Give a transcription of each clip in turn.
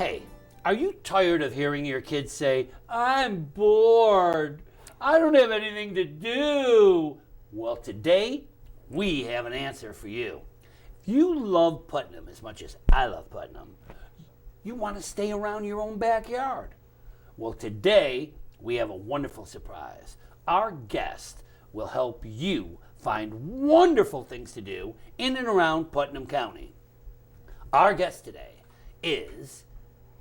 Hey, are you tired of hearing your kids say, "I'm bored. I don't have anything to do"? Well, today we have an answer for you. If you love Putnam as much as I love Putnam, you want to stay around your own backyard. Well, today we have a wonderful surprise. Our guest will help you find wonderful things to do in and around Putnam County. Our guest today is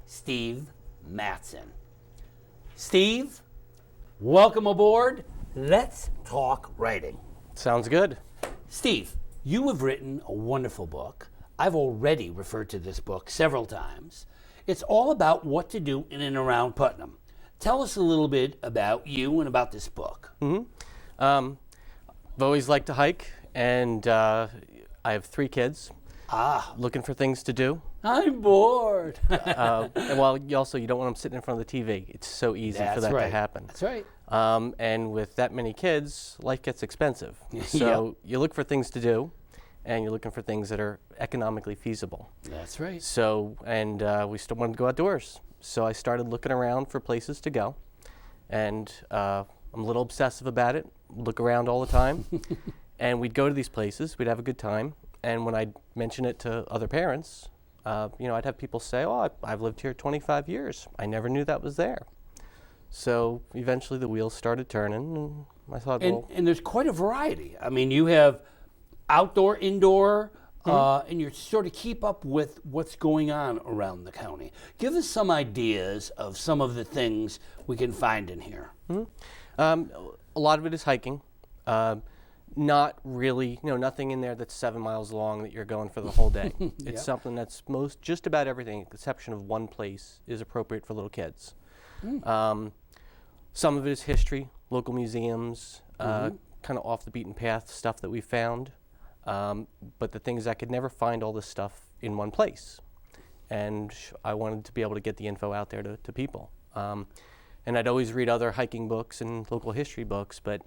Steve Mattson. Steve, welcome aboard. Let's talk writing. Sounds good. Steve, you have written a wonderful book. I've already referred to this book several times. It's all about what to do in and around Putnam. Tell us a little bit about you and about this book. I've always liked to hike, and I have 3 kids. Looking for things to do. I'm bored. And while you don't want them sitting in front of the TV. It's so easy for that to happen. That's right. And with that many kids, life gets expensive. So you look for things to do, and you're looking for things that are economically feasible. That's right. So, and we still wanted to go outdoors. So I started looking around for places to go, and I'm a little obsessive about it. Look around all the time, and we'd go to these places. We'd have a good time, and when I'd mention it to other parents, I'd have people say, "Oh, I've lived here 25 years. I never knew that was there." So eventually the wheels started turning, and I thought, and there's quite a variety. I mean, you have outdoor, indoor, and you sort of keep up with what's going on around the county. Give us some ideas of some of the things we can find in here. A lot of it is hiking. Not really, nothing in there that's 7 miles long that you're going for the whole day. It's something that's just about everything, with the exception of one place, is appropriate for little kids. Some of it is history, local museums, kind of off the beaten path stuff that we found. But the thing is, I could never find all this stuff in one place. And I wanted to be able to get the info out there to people. And I'd always read other hiking books and local history books, but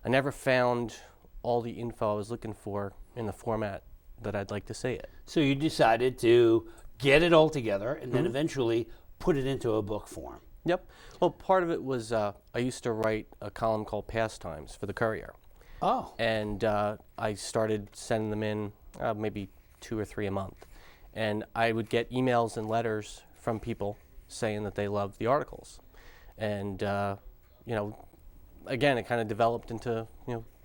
I never found all the info I was looking for in the format that I'd like to see it. So you decided to get it all together and then eventually put it into a book form. Yep. Well, part of it was I used to write a column called Pastimes for the Courier. Oh. And I started sending them in maybe 2 or 3 a month. And I would get emails and letters from people saying that they loved the articles. And, again, it kind of developed into,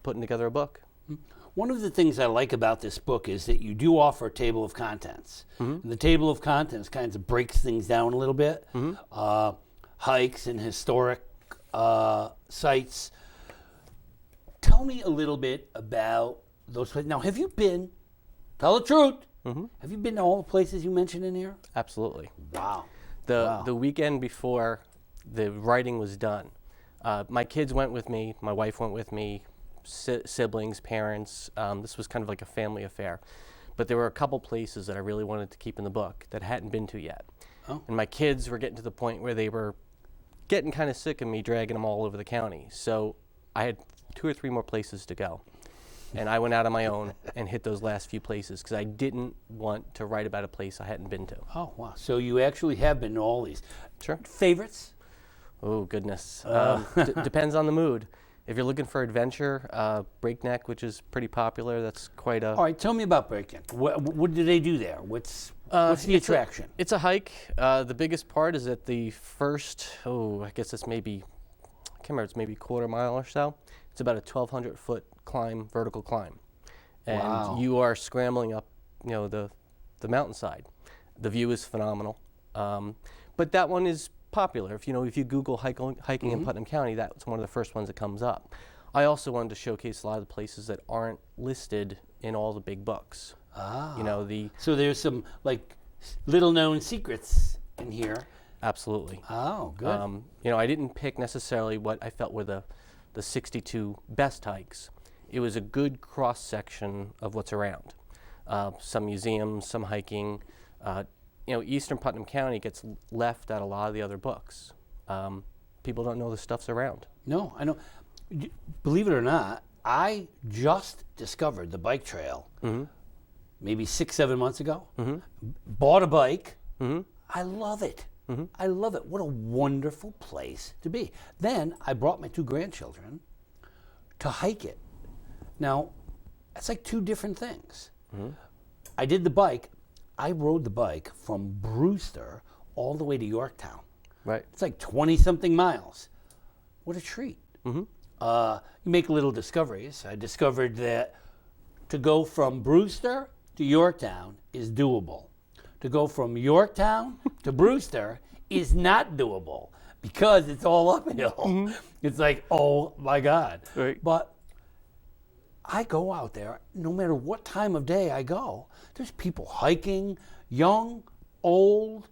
putting together a book. One of the things I like about this book is that you do offer a table of contents. And the table of contents kind of breaks things down a little bit. Hikes and historic sites. Tell me a little bit about those places. Now, have you been, tell the truth, have you been to all the places you mentioned in here? Absolutely. Wow. The weekend before the writing was done, my kids went with me, my wife went with me, siblings, parents. This was kind of like a family affair. But there were a couple places that I really wanted to keep in the book that I hadn't been to yet. Oh. And my kids were getting to the point where they were getting kind of sick of me dragging them all over the county. So I had 2 or 3 more places to go. And I went out on my own and hit those last few places because I didn't want to write about a place I hadn't been to. Oh, wow. So you actually have been to all these. Sure. Favorites? Oh, goodness. Depends on the mood. If you're looking for adventure, Breakneck, which is pretty popular, that's quite a... All right, tell me about Breakneck. What do they do there? What's the attraction? It's a hike. The biggest part is at the first, I guess it's maybe, I can't remember, it's maybe 1/4 mile or so. It's about a 1,200-foot climb, vertical climb. And you are scrambling up, the mountainside. The view is phenomenal. But that one is popular. If you Google hiking in Putnam County, that's one of the first ones that comes up. I also wanted to showcase a lot of the places that aren't listed in all the big books. So there's some little known secrets in here. Absolutely. Oh, good. I didn't pick necessarily what I felt were the 62 best hikes. It was a good cross section of what's around. Some museums, some hiking. Eastern Putnam County gets left out a lot of the other books. People don't know the stuff's around. No, I know. Believe it or not, I just discovered the bike trail maybe 6-7 months ago. Bought a bike. I love it. I love it. What a wonderful place to be. Then I brought my 2 grandchildren to hike it. Now, that's like 2 different things. I did the bike. I rode the bike from Brewster all the way to Yorktown. Right. It's like 20-something miles. What a treat. You make little discoveries. I discovered that to go from Brewster to Yorktown is doable. To go from Yorktown to Brewster is not doable because it's all uphill. It's like, oh my God. Right. But I go out there, no matter what time of day I go, there's people hiking, young, old,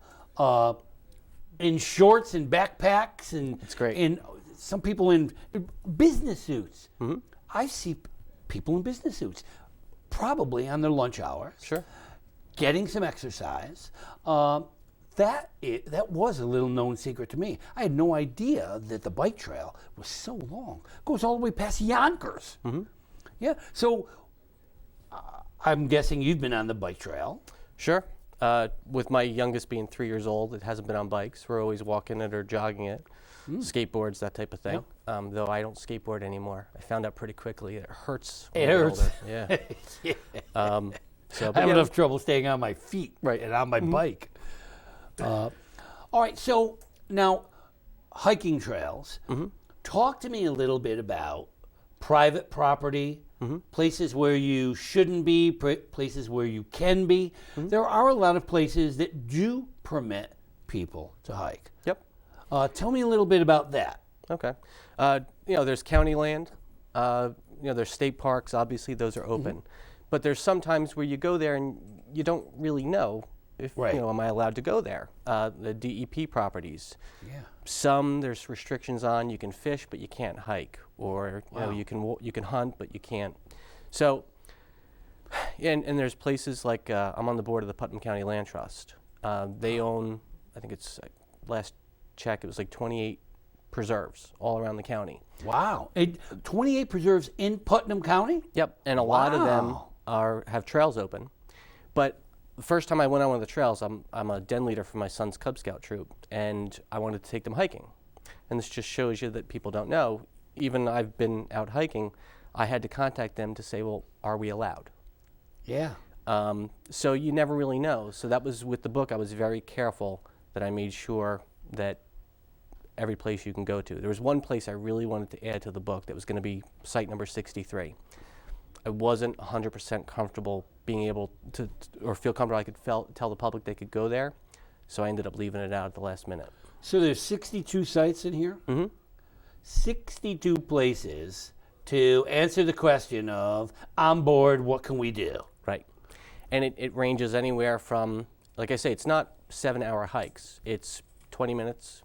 in shorts and backpacks, and That's great. And some people in business suits. I see people in business suits, probably on their lunch hours, Sure. getting some exercise. That was a little known secret to me. I had no idea that the bike trail was so long. It goes all the way past Yonkers. Yeah. So I'm guessing you've been on the bike trail. Sure. With my youngest being 3 years old, it hasn't been on bikes. We're always walking it or jogging it, skateboards, that type of thing. Though I don't skateboard anymore. I found out pretty quickly it hurts. When It you get hurts. older. Yeah. I have enough trouble staying on my feet Right. and on my bike. All right. So now, hiking trails. Talk to me a little bit about private property, places where you shouldn't be, places where you can be. There are a lot of places that do permit people to hike. Yep. Tell me a little bit about that. Okay. There's county land. There's state parks. Obviously, those are open. But there's some times where you go there and you don't really know if, Right. am I allowed to go there? The DEP properties. Yeah. Some there's restrictions on. You can fish, but you can't hike. Or you can hunt, but you can't. So, and there's places like I'm on the board of the Putnam County Land Trust. They own, I think it's last check, it was like 28 preserves all around the county. Wow. 28 preserves in Putnam County? Yep, and a lot of them have trails open. But the first time I went on one of the trails, I'm a den leader for my son's Cub Scout troop, and I wanted to take them hiking. And this just shows you that people don't know. Even I've been out hiking, I had to contact them to say, well, are we allowed? Yeah. So you never really know. So that was with the book, I was very careful that I made sure that every place you can go to. There was one place I really wanted to add to the book that was going to be site number 63. I wasn't 100% comfortable being able to, or feel comfortable I could tell the public they could go there, so I ended up leaving it out at the last minute. So there's 62 sites in here? 62 places to answer the question of, I'm bored, what can we do? Right. And it ranges anywhere from, like I say, it's not 7-hour hikes. It's 20 minutes,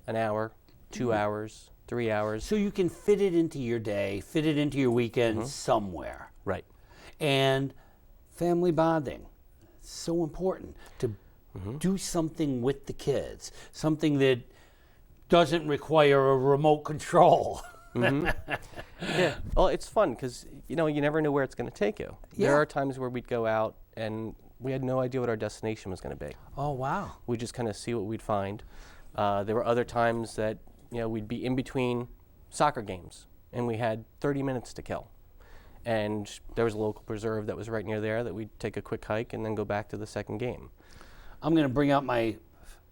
an hour, 2 hours, 3 hours. So you can fit it into your day, fit it into your weekend somewhere. Right. And family bonding, so important to do something with the kids, something that doesn't require a remote control. Yeah. Well, it's fun because, you never know where it's going to take you. Yeah. There are times where we'd go out and we had no idea what our destination was going to be. Oh, wow. We just kind of see what we'd find. There were other times that, we'd be in between soccer games and we had 30 minutes to kill. And there was a local preserve that was right near there that we'd take a quick hike and then go back to the second game. I'm going to bring out my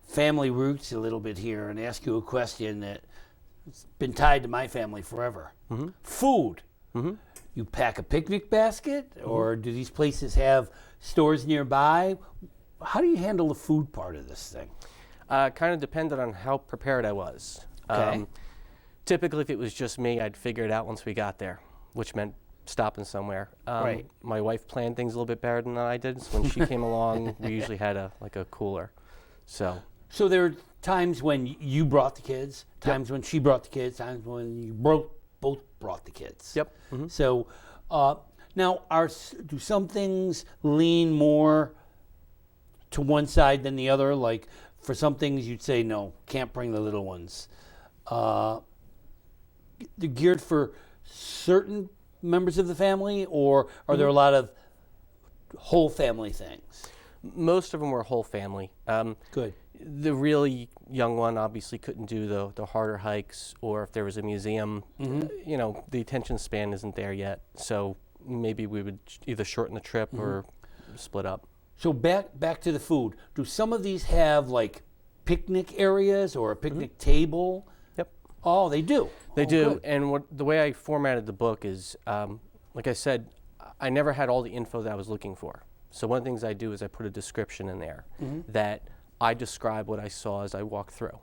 family roots a little bit here and ask you a question that's been tied to my family forever. Food. You pack a picnic basket, or do these places have stores nearby? How do you handle the food part of this thing? Kind of depended on how prepared I was. Okay. Typically, if it was just me, I'd figure it out once we got there, which meant stopping somewhere. Right. My wife planned things a little bit better than I did. So when she came along, we usually had a cooler. So there are times when you brought the kids, times when she brought the kids, times when you both brought the kids. Yep. So now, do some things lean more to one side than the other? Like for some things you'd say, no, can't bring the little ones. They're geared for certain members of the family, or are there a lot of whole family things? Most of them were whole family. Good. The really young one obviously couldn't do the harder hikes, or if there was a museum, you know, the attention span isn't there yet. So maybe we would either shorten the trip or split up. So back to the food. Do some of these have like picnic areas or a picnic table? Yep. Oh, they do. They do. Good. And the way I formatted the book is, like I said, I never had all the info that I was looking for. So one of the things I do is I put a description in there that I describe what I saw as I walked through.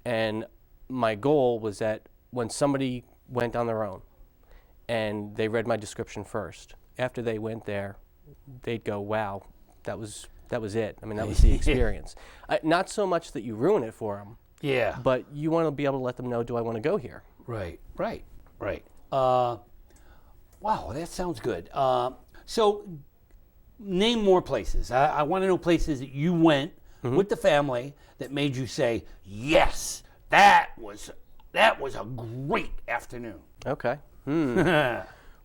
And my goal was that when somebody went on their own and they read my description first, after they went there, they'd go, wow, that was it. I mean, that was the experience. Not so much that you ruin it for them, Yeah. but you want to be able to let them know, do I want to go here? Right. Wow, that sounds good. So name more places. I want to know places that you went with the family that made you say, yes, that was a great afternoon. Okay.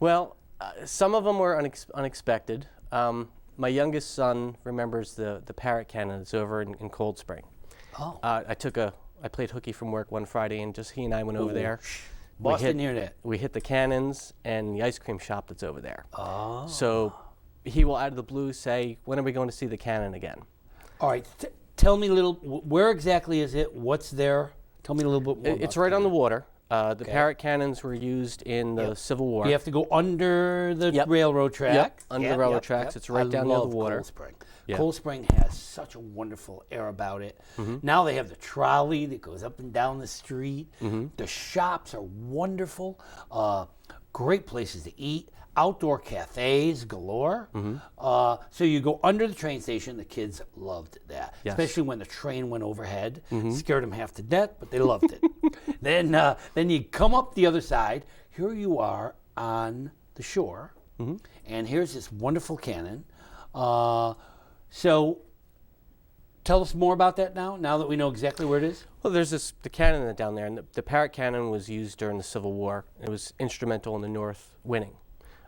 Well, some of them were unexpected. My youngest son remembers the parrot cannon that's over in Cold Spring. Oh. I played hooky from work one Friday, and just he and I went over there. Boston near that. We hit the cannons and the ice cream shop that's over there. Oh. So he will, out of the blue, say, when are we going to see the cannon again? All right. Tell me a little, where exactly is it? What's there? Tell me a little bit more. It's right on the water. The parrot cannons were used in the Civil War. You have to go under the railroad track. Yep, under the railroad tracks. It's right down near the water. Cold Spring. Yeah. Cold Spring has such a wonderful air about it. Now they have the trolley that goes up and down the street. The shops are wonderful. Great places to eat. Outdoor cafes galore. So you go under the train station. The kids loved that, especially when the train went overhead. Scared them half to death, but they loved it. Then you come up the other side. Here you are on the shore, and here's this wonderful cannon. So tell us more about that now that we know exactly where it is. Well, there's the cannon down there, and the parrot cannon was used during the Civil War. It was instrumental in the North winning.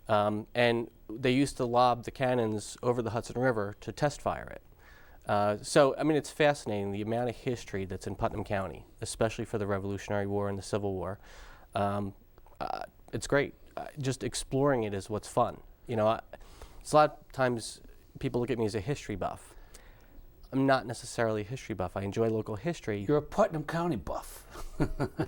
And they used to lob the cannons over the Hudson River to test fire it. So, I mean, it's fascinating, the amount of history that's in Putnam County, especially for the Revolutionary War and the Civil War. It's great. Just exploring it is what's fun. You know, it's a lot of times people look at me as a history buff. I'm not necessarily a history buff. I enjoy local history. You're a Putnam County buff.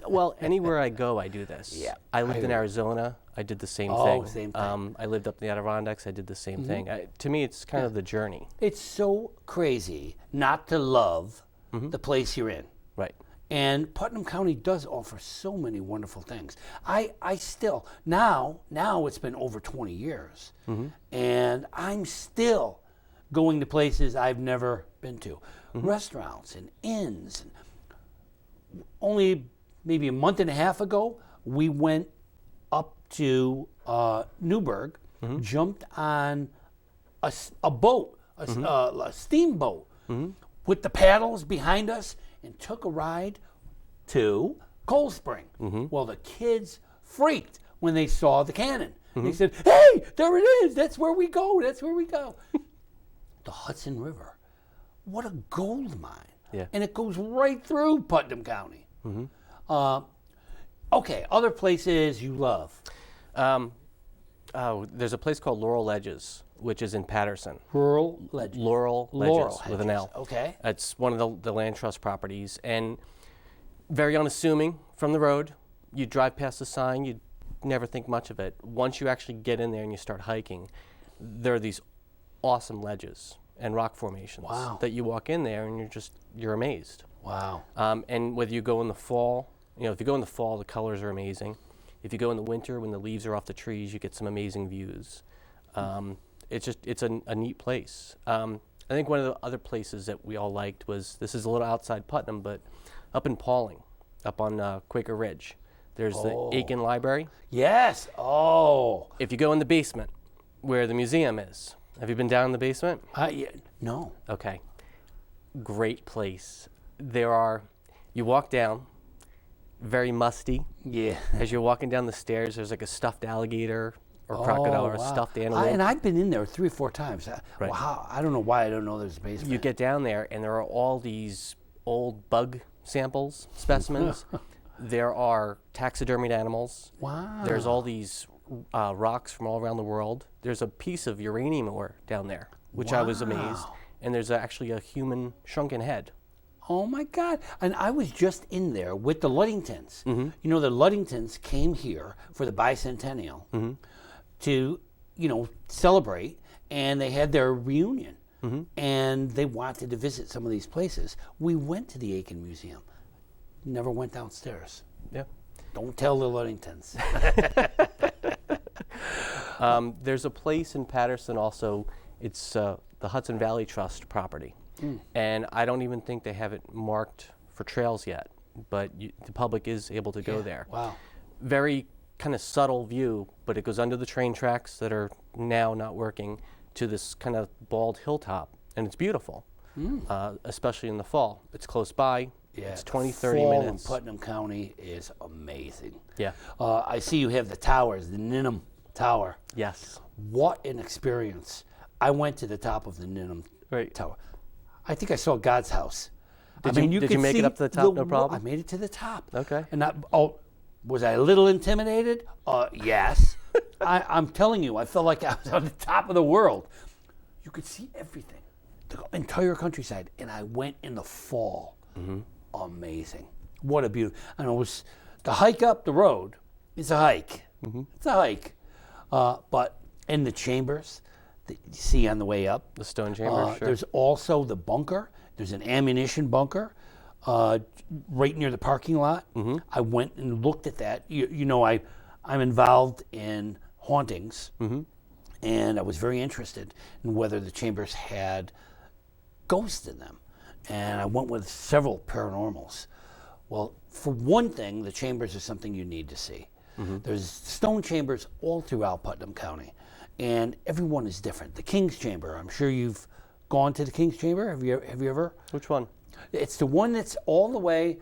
Well, anywhere I go, I do this. Yeah, I lived in Arizona. I did the same thing. Same thing. I lived up in the Adirondacks. I did the same thing. To me, it's kind of the journey. It's so crazy not to love the place you're in. Right. And Putnam County does offer so many wonderful things. I still, now it's been over 20 years, and I'm still going to places I've never been to. Restaurants and inns. And only maybe a month and a half ago, we went up to Newburgh, jumped on a boat, a steamboat, with the paddles behind us, and took a ride to Cold Spring. Well, the kids freaked when they saw the cannon. They said, hey, there it is. That's where we go. That's where we go. The Hudson River. What a gold mine. Yeah. And it goes right through Putnam County. Okay, other places you love. There's a place called Laurel Ledges, which is in Patterson. Laurel Ledges. Laurel Ledges with an L. Okay. It's one of the land trust properties, and very unassuming from the road. You drive past the sign, you'd never think much of it. Once you actually get in there and you start hiking, there are these awesome ledges and rock formations that you walk in there and you're amazed. Wow. And whether you go in the fall, if you go in the fall, the colors are amazing. If you go in the winter, when the leaves are off the trees, you get some amazing views. It's a neat place. I think one of the other places that we all liked was, this is a little outside Putnam, but up in Pauling, up on Quaker Ridge. There's the Aiken Library. Yes. Oh. If you go in the basement where the museum is, have you been down in the basement? Yeah, no. Okay. Great place. You walk down, very musty. Yeah. As you're walking down the stairs, there's like a stuffed alligator or crocodile or a stuffed animal. And I've been in there 3 or 4 times. Right. Wow, I don't know why I don't know there's a basement. You get down there, and there are all these old bug samples, specimens. There are taxidermied animals. Wow. There's all these rocks from all around the world. There's a piece of uranium ore down there, which I was amazed. And there's actually a human shrunken head. Oh my God. And I was just in there with the Ludingtons. You know, the Ludingtons came here for the bicentennial to, celebrate, and they had their reunion. And they wanted to visit some of these places. We went to the Aiken Museum. Never went downstairs. Yeah. Don't tell the Ludingtons. There's a place in Patterson also. It's the Hudson Valley Trust property. And I don't even think they have it marked for trails yet, but the public is able to go there. Wow. Very kind of subtle view, but it goes under the train tracks that are now not working to this kind of bald hilltop, and it's beautiful, especially in the fall. It's close by. Yeah, it's 20, the 30 fall minutes. in Putnam County is amazing. Yeah. I see you have the towers, the Ninum Tower. Yes. What an experience. I went to the top of the Ninum Tower. I think I saw God's house. Did you make it up to the top, no problem? I made it to the top. Okay. And was I a little intimidated? Yes. I'm telling you, I felt like I was on the top of the world. You could see everything, the entire countryside. And I went in the fall. Amazing. What a beauty. And it was the hike up the road. It's a hike. It's a hike. But in the chambers that you see on the way up. The stone chamber, sure. There's also the bunker. There's an ammunition bunker right near the parking lot. I went and looked at that. I'm involved in hauntings, and I was very interested in whether the chambers had ghosts in them. And I went with several paranormals. Well, for one thing, the chambers are something you need to see. There's stone chambers all throughout Putnam County, and everyone is different. The King's Chamber, I'm sure you've gone to the King's Chamber. Have you ever? Which one? It's the one that's all the way,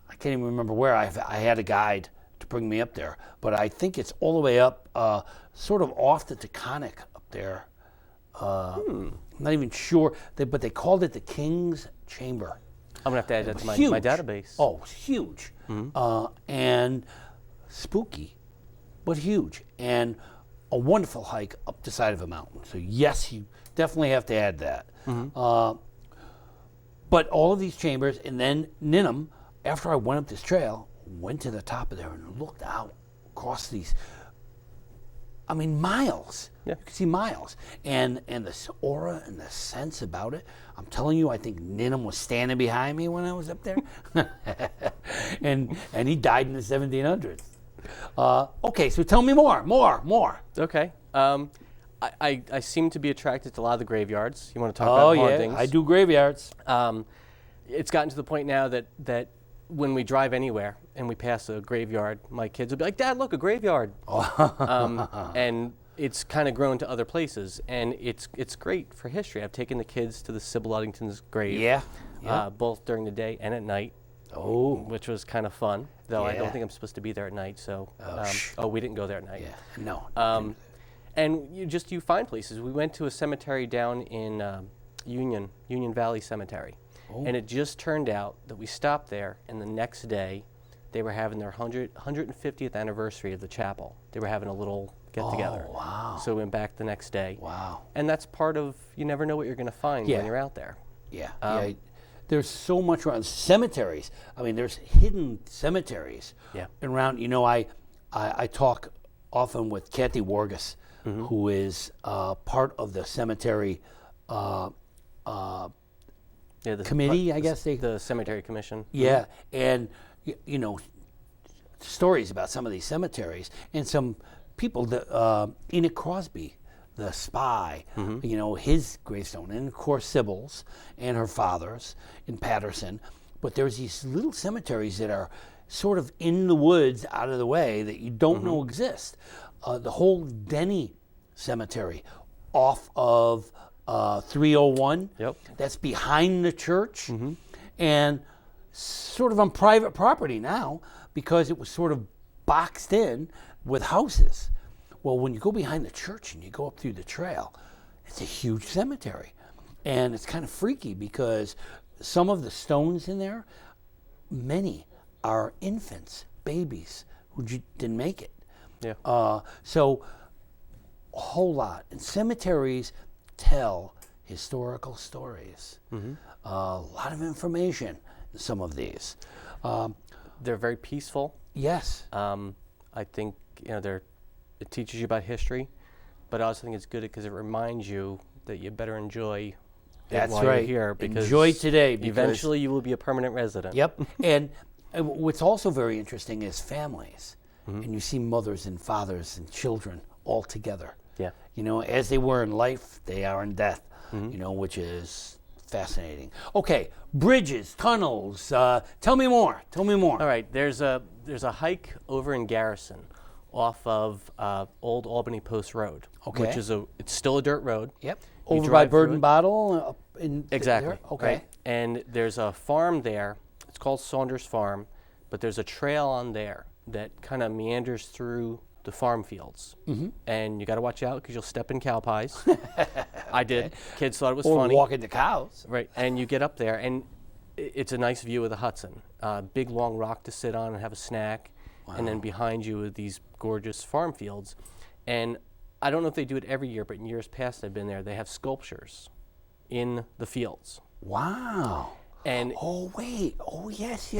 I can't even remember where. I had a guide to bring me up there, but I think it's all the way up, sort of off the Taconic up there. I'm not even sure, but they called it the King's Chamber. I'm going to have to add that to my database. Oh, it's huge. And spooky, but huge. And a wonderful hike up the side of a mountain. So yes, you definitely have to add that. But all of these chambers, and then Ninum, after I went up this trail, went to the top of there and looked out across these, miles. Yeah. You can see miles. And this aura and the sense about it, I'm telling you, I think Ninum was standing behind me when I was up there. and he died in the 1700s. Okay, so tell me more. Okay. I seem to be attracted to a lot of the graveyards. You want to talk about hauntings? Yeah, I do graveyards. It's gotten to the point now that when we drive anywhere and we pass a graveyard, my kids will be like, "Dad, look, a graveyard." And it's kind of grown to other places, and it's great for history. I've taken the kids to the Sybil Ludington's grave, both during the day and at night. Which was kind of fun, though I don't think I'm supposed to be there at night. So, we didn't go there at night. Yeah, no. And you find places. We went to a cemetery down in Union Valley Cemetery, and it just turned out that we stopped there, and the next day, they were having their 150th anniversary of the chapel. They were having a little get-together. Oh, wow. So we went back the next day. Wow. And that's part of, you never know what you're going to find when you're out there. Yeah. There's so much around cemeteries. There's hidden cemeteries around. I talk often with Kathy Wargis, who is part of the cemetery committee, I guess. The cemetery commission. Yeah, and stories about some of these cemeteries and some people. Enoch Crosby, the spy, his gravestone, and of course Sybil's and her father's in Patterson. But there's these little cemeteries that are sort of in the woods, out of the way, that you don't know exist. The whole Denny Cemetery off of 301. Yep. That's behind the church, and sort of on private property now because it was sort of boxed in with houses. Well, when you go behind the church and you go up through the trail, it's a huge cemetery. And it's kind of freaky because some of the stones in there, many are infants, babies who didn't make it. Yeah. So a whole lot. And cemeteries tell historical stories. A lot of information in some of these. They're very peaceful. Yes. I think it teaches you about history, but I also think it's good because it reminds you that you better enjoy it while you're here, because enjoy today. Because eventually you will be a permanent resident. Yep. And what's also very interesting is families. And you see mothers and fathers and children all together. Yeah. As they were in life, they are in death, which is fascinating. Okay, bridges, tunnels. Tell me more. All right, there's a hike over in Garrison off of Old Albany Post Road. Okay. Which is it's still a dirt road. Yep. You Over by drive through Bird and it. Bottle? Exactly. There? Okay. Right? And there's a farm there. It's called Saunders Farm, but there's a trail on there that kind of meanders through the farm fields. And you got to watch out because you'll step in cow pies. I did. Kids thought it was Or funny. walking the cows. Right. And you get up there, and it's a nice view of the Hudson. Big, long rock to sit on and have a snack. Wow. And then behind you are these gorgeous farm fields. And I don't know if they do it every year, but in years past I've been there, they have sculptures in the fields. Wow. And oh, wait. Oh, yes.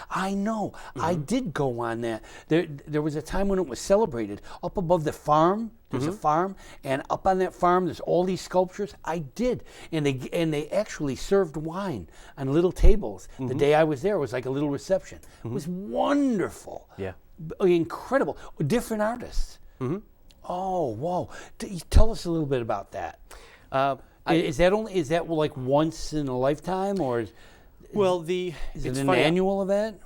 I know. I did go on that. There was a time when it was celebrated. Up above the farm, there's a farm, and up on that farm, there's all these sculptures. I did. And they actually served wine on little tables. The day I was there, it was like a little reception. It was wonderful. yeah. Incredible. Different artists. Oh, whoa. Tell us a little bit about that. Is that like once in a lifetime, or is it an annual event?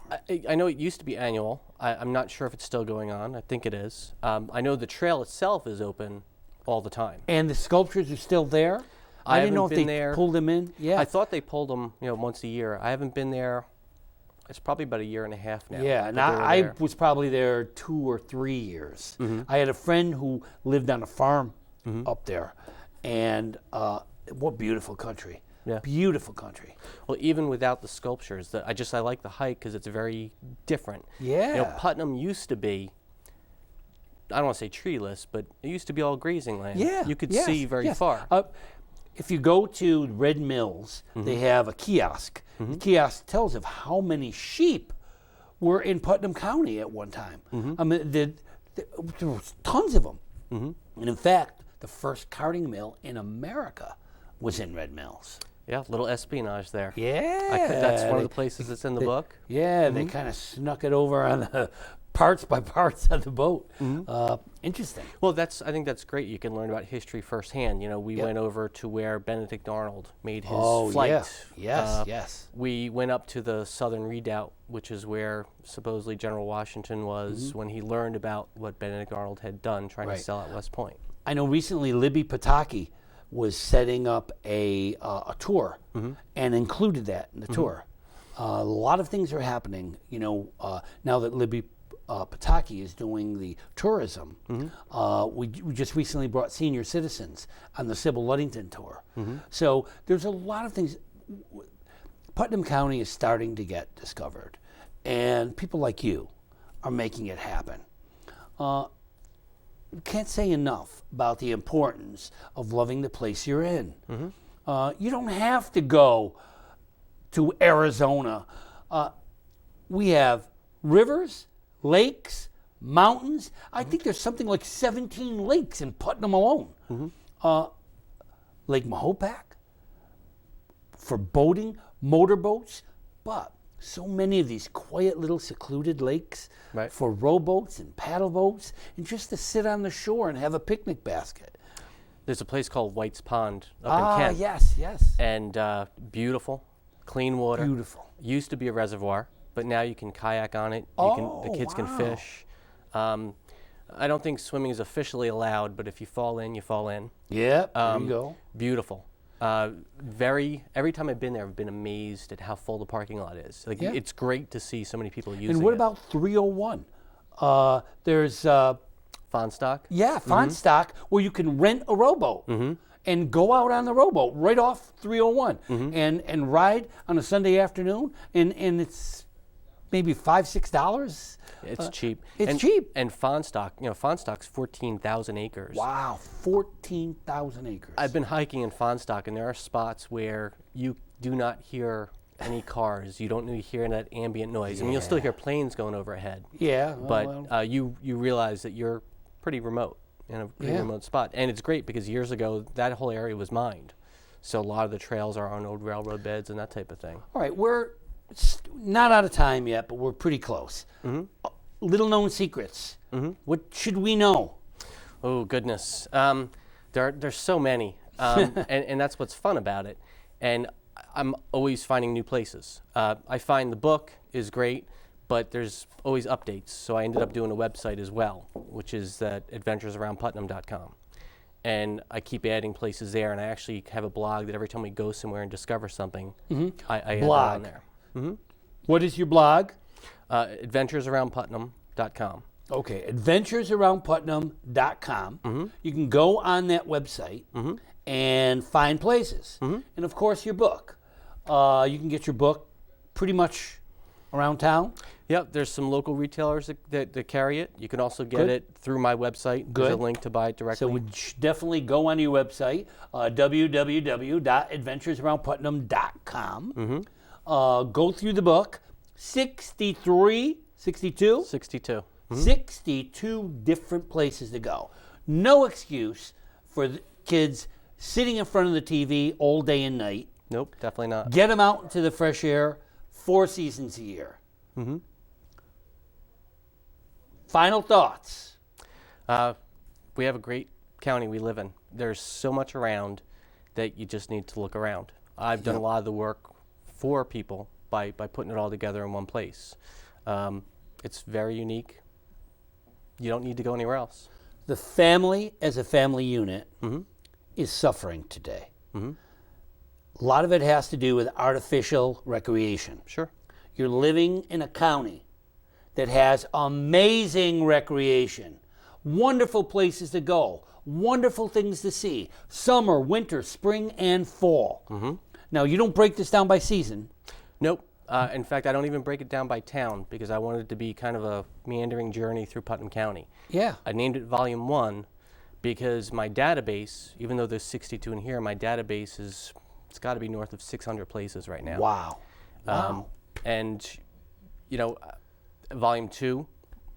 I know it used to be annual. I'm not sure if it's still going on. I think it is. I know the trail itself is open all the time. And the sculptures are still there? I didn't know if they pulled them in. Yeah. I thought they pulled them, once a year. I haven't been there. It's probably about a year and a half now. Yeah, and I was probably there 2 or 3 years. I had a friend who lived on a farm up there, and what beautiful country. Yeah. Beautiful country. Well, even without the sculptures, I like the hike because it's very different. Yeah. Putnam used to be, I don't want to say treeless, but it used to be all grazing land. Yeah. You could see very far. If you go to Red Mills, they have a kiosk. The kiosk tells of how many sheep were in Putnam County at one time. I mean, there was tons of them. And in fact, the first carting mill in America was in Red Mills. Yeah, little espionage there. Yeah. That's one of the places that's in the book. Yeah, they kind of snuck it over on the parts by parts of the boat. Interesting. Well, I think that's great. You can learn about history firsthand. We went over to where Benedict Arnold made his flight. Yeah. Yes. We went up to the Southern Redoubt, which is where supposedly General Washington was when he learned about what Benedict Arnold had done trying to sell at West Point. I know recently Libby Pataki was setting up a tour and included that in the tour. A lot of things are happening, now that Libby Pataki is doing the tourism. We just recently brought senior citizens on the Sybil Luddington tour. So there's a lot of things. Putnam County is starting to get discovered, and people like you are making it happen. Can't say enough about the importance of loving the place you're in. You don't have to go to Arizona. We have rivers, lakes, mountains. I think there's something like 17 lakes in Putnam alone. Lake Mahopac for boating, motorboats, but so many of these quiet little secluded lakes for rowboats and paddle boats, and just to sit on the shore and have a picnic basket. There's a place called White's Pond up in Kent. Yes. And beautiful, clean water. Beautiful. Used to be a reservoir, but now you can kayak on it. The kids can fish. I don't think swimming is officially allowed, but if you fall in, you fall in. Yeah, there you go. Beautiful. Every time I've been there, I've been amazed at how full the parking lot is. It's great to see so many people using it. And what about 301? There's Fonstock? Yeah, Fonstock, where you can rent a rowboat. and go out on the rowboat right off 301 and ride on a Sunday afternoon, and it's maybe $5-6. It's cheap. It's cheap. And Fondstock, Fondstock's 14,000 acres. Wow, 14,000 acres. I've been hiking in Fondstock, and there are spots where you do not hear any cars. You don't really hear that ambient noise. I mean, you'll still hear planes going overhead. Yeah. But you realize that you're pretty remote in a pretty remote spot. And it's great because years ago, that whole area was mined. So a lot of the trails are on old railroad beds and that type of thing. All right, we're not out of time yet, but we're pretty close. Little known secrets. What should we know? Oh, goodness. There's so many. And that's what's fun about it. And I'm always finding new places. I find the book is great, but there's always updates. So I ended up doing a website as well, which is adventuresaroundputnam.com. And I keep adding places there, and I actually have a blog that every time we go somewhere and discover something, I add that on there. What is your blog? Adventuresaroundputnam.com. Okay, adventuresaroundputnam.com. You can go on that website and find places. And of course, your book. You can get your book pretty much around town. Yep, there's some local retailers that carry it. You can also get it through my website. There's a link to buy it directly. So we definitely go on your website, www.adventuresaroundputnam.com. Go through the book. 62 different places to go. No excuse for the kids sitting in front of the TV all day and night. Nope, definitely not. Get them out into the fresh air 4 seasons a year. Final thoughts. We have a great county we live in. There's so much around that you just need to look around. I've done a lot of the work for people by putting it all together in one place. It's very unique. You don't need to go anywhere else. The family as a family unit is suffering today. A lot of it has to do with artificial recreation. Sure. You're living in a county that has amazing recreation, wonderful places to go, wonderful things to see, summer, winter, spring, and fall. Now, you don't break this down by season. Nope. In fact, I don't even break it down by town because I wanted it to be kind of a meandering journey through Putnam County. Yeah. I named it Volume 1 because my database, even though there's 62 in here, my database it's got to be north of 600 places right now. Wow. And, Volume 2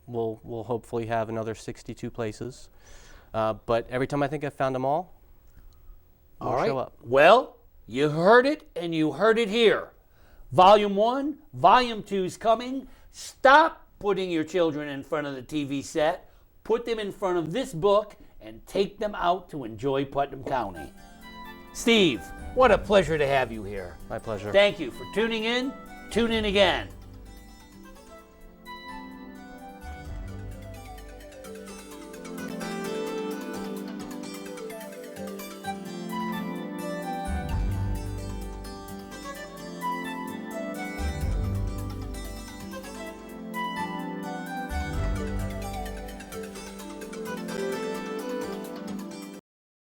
will hopefully have another 62 places. But every time I think I've found them all show up. Well, you heard it, and you heard it here. Volume 1, Volume 2 is coming. Stop putting your children in front of the TV set. Put them in front of this book and take them out to enjoy Putnam County. Steve, what a pleasure to have you here. My pleasure. Thank you for tuning in. Tune in again.